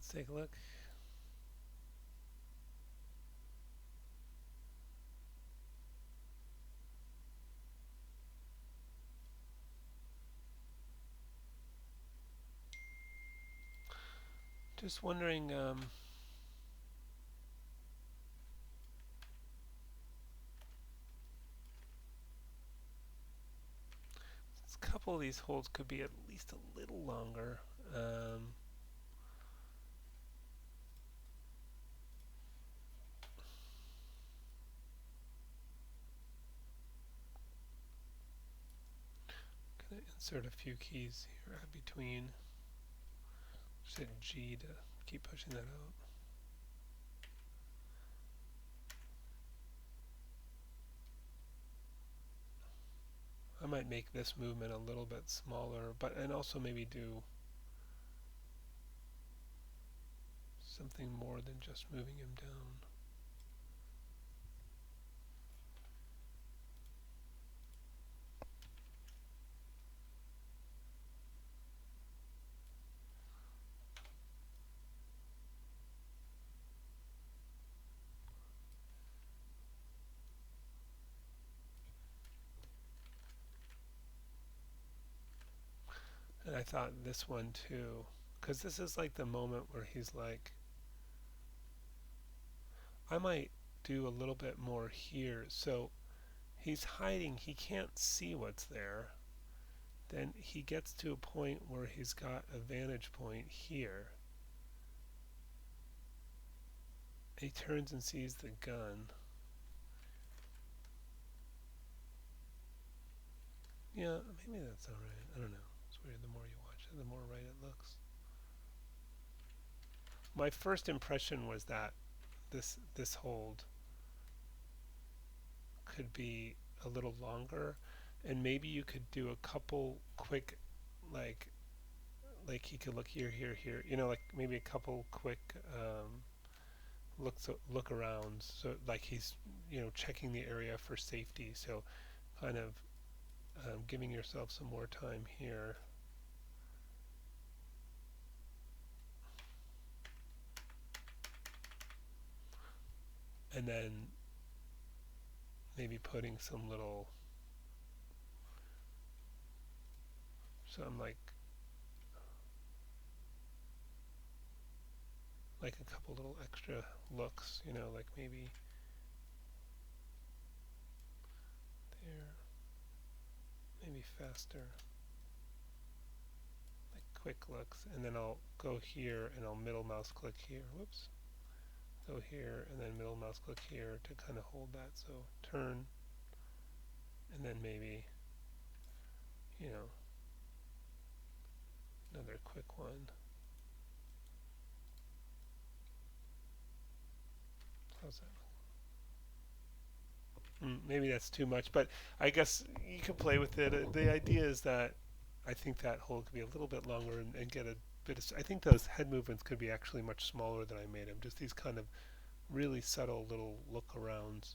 let's take a look. Just wondering, a couple of these holds could be at least a little longer. Um, Gonna insert a few keys here between. Just hit G to keep pushing that out. I might make this movement a little bit smaller, but and also maybe do something more than just moving him down. And I thought this one too, because this is like the moment where he's like, I might do a little bit more here. So he's hiding, he can't see what's there. Then he gets to a point where he's got a vantage point here. He turns and sees the gun. Yeah, maybe that's alright. I don't know. It's weird. The more you watch it, the more right it looks. My first impression was that this hold could be a little longer, and maybe you could do a couple quick, like like he could look here, here, here. You know, like maybe a couple quick look arounds. So like he's checking the area for safety. So kind of giving yourself some more time here. And then maybe putting some like a couple little extra looks, like maybe there, maybe faster, like quick looks, and then I'll go here and I'll middle mouse click here. Whoops. Go here and then middle mouse click here to kind of hold that. So turn, and then maybe, you know, another quick one. How's that? Maybe that's too much, but I guess you can play with it. The idea is that I think that hole could be a little bit longer and get a bit of. I think those head movements could be actually much smaller than I made them. Just these kind of really subtle little look arounds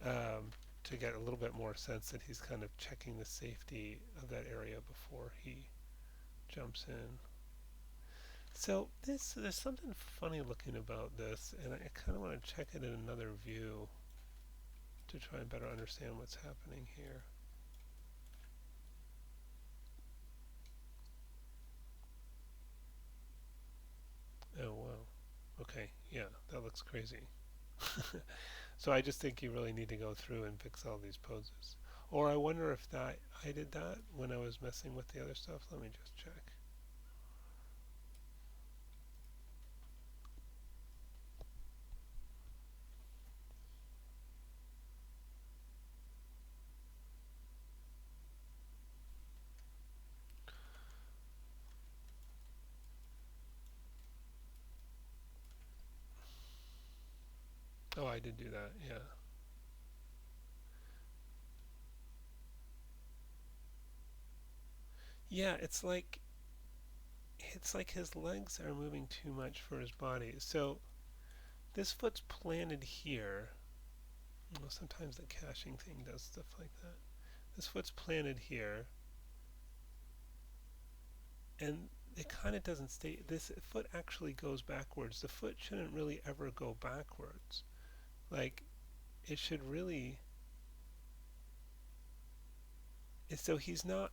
to get a little bit more sense that he's kind of checking the safety of that area before he jumps in. So there's something funny looking about this, and I kind of want to check it in another view to try and better understand what's happening here. Oh wow. Okay, yeah, that looks crazy. So I just think you really need to go through and fix all these poses. Or I wonder if that I did that when I was messing with the other stuff. Let me just check. Oh, I did do that. Yeah. Yeah, it's like his legs are moving too much for his body. So this foot's planted here. Well, sometimes the caching thing does stuff like that. This foot's planted here, and it kind of doesn't stay. This foot actually goes backwards. The foot shouldn't really ever go backwards. Like, it should really. So he's not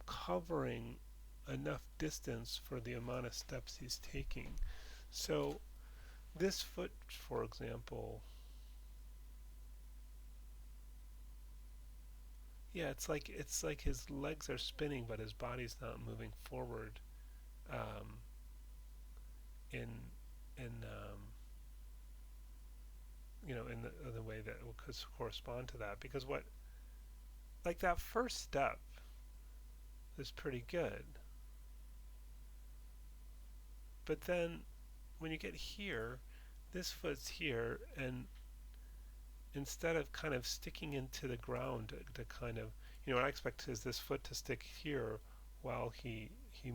covering enough distance for the amount of steps he's taking. So this foot, for example, yeah, it's like his legs are spinning, but his body's not moving forward um, in in in the way that could correspond to that. Because what like that first step is pretty good, but then when you get here, this foot's here, and instead of kind of sticking into the ground to kind of, what I expect is this foot to stick here while he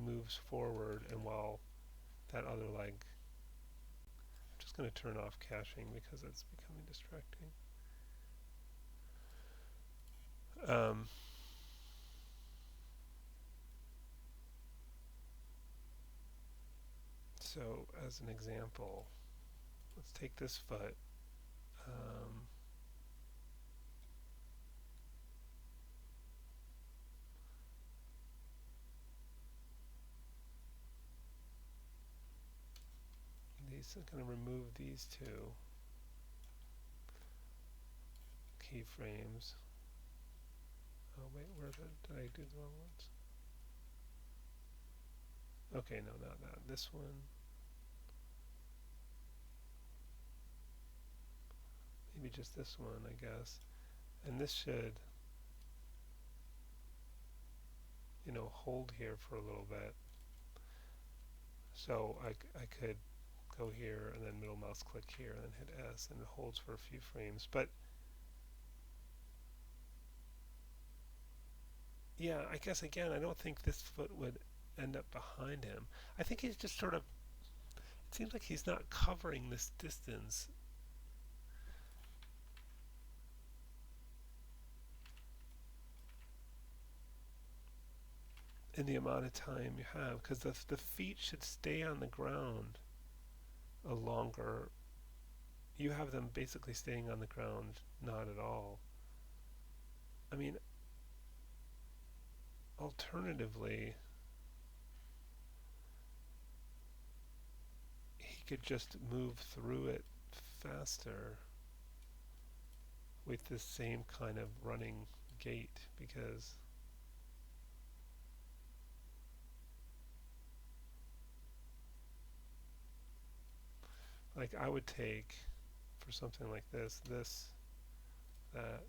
moves forward, and while that other leg. I'm just going to turn off caching because it's becoming distracting. Um, so as an example, let's take this foot. Um, I'm going to remove these two keyframes. Oh wait, did I do the wrong ones? Okay, no, not that. This one. Maybe just this one, I guess. And this should, hold here for a little bit. So I could go here and then middle mouse click here and then hit S, and it holds for a few frames. But yeah, I guess again, I don't think this foot would end up behind him. I think he's just sort of, it seems like he's not covering this distance in the amount of time you have, because the feet should stay on the ground a longer. You have them basically staying on the ground not at all. I mean, alternatively, he could just move through it faster with this same kind of running gait, because like I would take for something like this, that,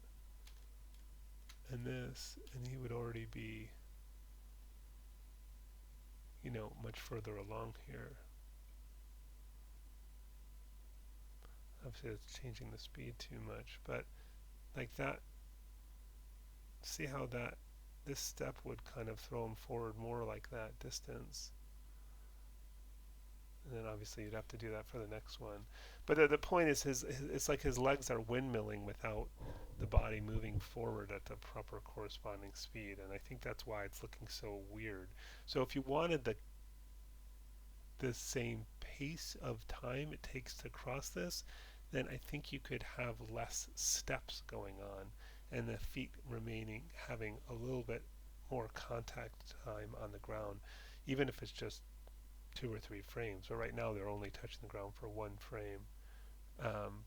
and this, and he would already be, much further along here. Obviously it's changing the speed too much, but like that, see how this step would kind of throw him forward more like that distance. And then obviously you'd have to do that for the next one. But the point is, it's like his legs are windmilling without the body moving forward at the proper corresponding speed, and I think that's why it's looking so weird. So if you wanted the same pace of time it takes to cross this, then I think you could have less steps going on, and the feet remaining having a little bit more contact time on the ground, even if it's just 2 or 3 frames. But right now they're only touching the ground for 1 frame.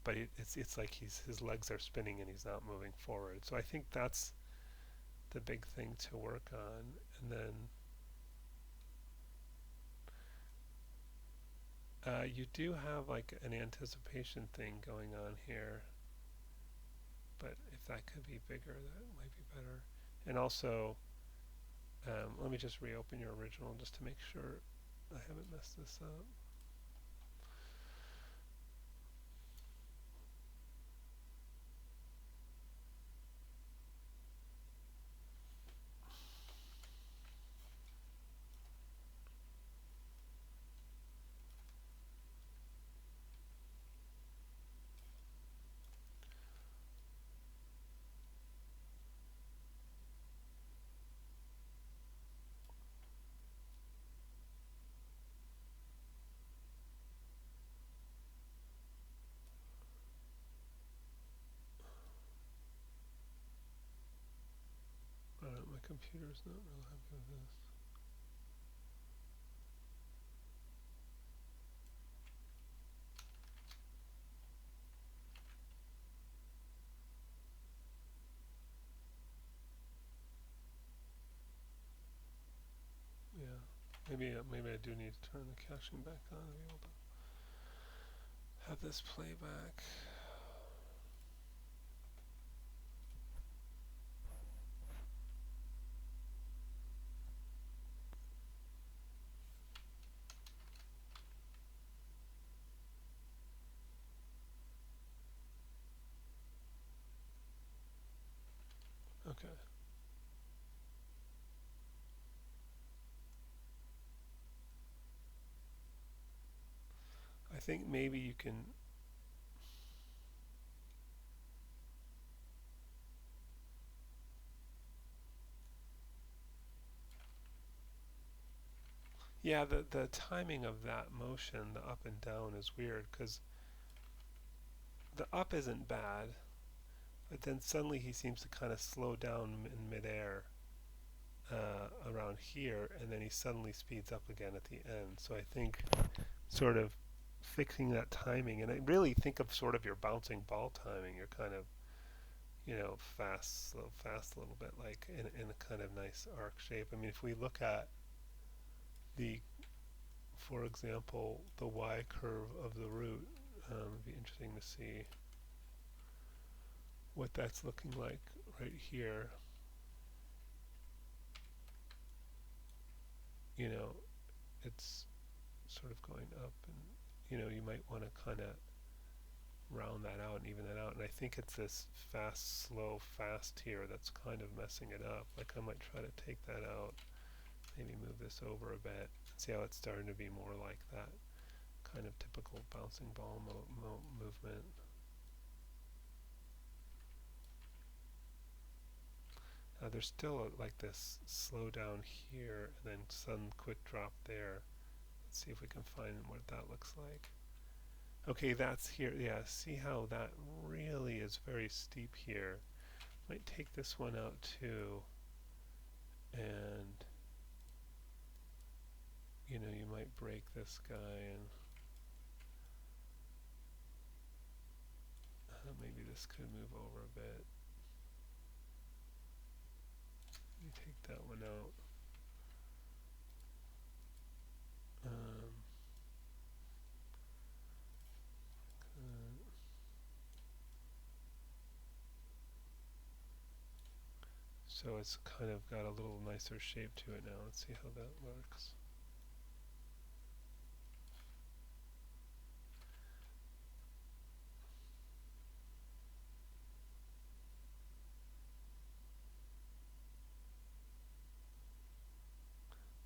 But it's like his legs are spinning and he's not moving forward. So I think that's the big thing to work on. And then you do have like an anticipation thing going on here. But if that could be bigger, that might be better. And also, let me just reopen your original just to make sure I haven't messed this up. computer's not real happy with this. Yeah, maybe I do need to turn the caching back on to be able to have this playback. Okay. I think maybe you can. Yeah, the timing of that motion, the up and down, is weird because the up isn't bad, but then suddenly he seems to kind of slow down in midair around here, and then he suddenly speeds up again at the end. So I think sort of fixing that timing, and I really think of sort of your bouncing ball timing. You're kind of, fast, slow, fast a little bit, like in a kind of nice arc shape. I mean, if we look at the, for example, the y curve of the root, it'd be interesting to see what that's looking like right here. You know, it's sort of going up, and you might want to kind of round that out and even that out. And I think it's this fast, slow, fast here that's kind of messing it up. Like I might try to take that out, maybe move this over a bit, and see how it's starting to be more like that kind of typical bouncing ball movement. There's still like this slow down here and then sudden quick drop there. Let's see if we can find what that looks like. Okay, that's here. Yeah, see how that really is very steep here. Might take this one out too. And, you might break this guy and maybe this could move over a bit. Let me take that one out. Um, so it's kind of got a little nicer shape to it now. Let's see how that works.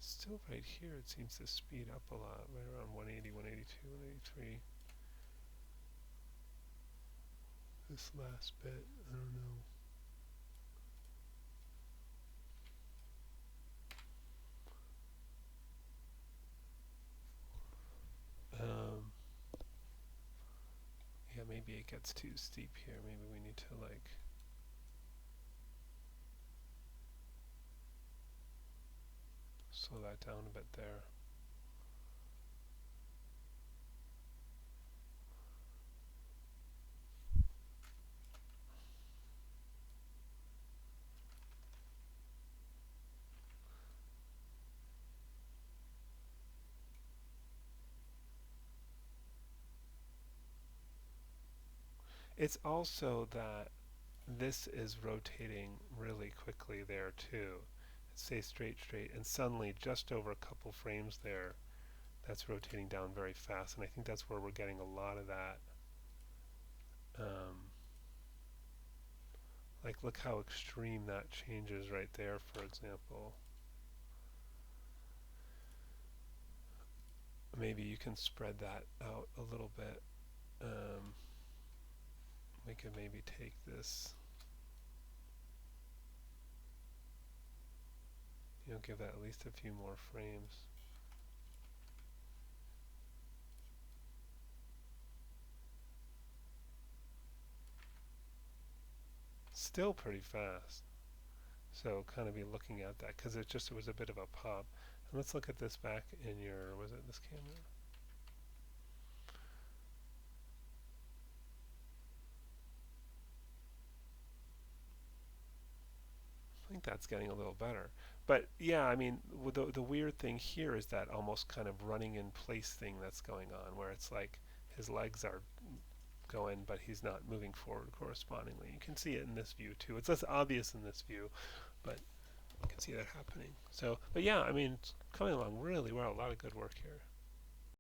Still right here it seems to speed up a lot, right around 180, 182, 183. This last bit, I don't know. Yeah, maybe it gets too steep here. Maybe we need to like slow that down a bit there. It's also that this is rotating really quickly there too. It stays straight, straight, and suddenly just over a couple frames there, that's rotating down very fast, and I think that's where we're getting a lot of that. Like look how extreme that changes right there, for example. Maybe you can spread that out a little bit. We could maybe take this, give that at least a few more frames. Still pretty fast. So kind of be looking at that because it was a bit of a pop. And let's look at this back in your, was it this camera? I think that's getting a little better. But yeah, I mean, the weird thing here is that almost kind of running in place thing that's going on, where it's like his legs are going, but he's not moving forward correspondingly. You can see it in this view too. It's less obvious in this view, but you can see that happening. So, but yeah, I mean, it's coming along really well. A lot of good work here.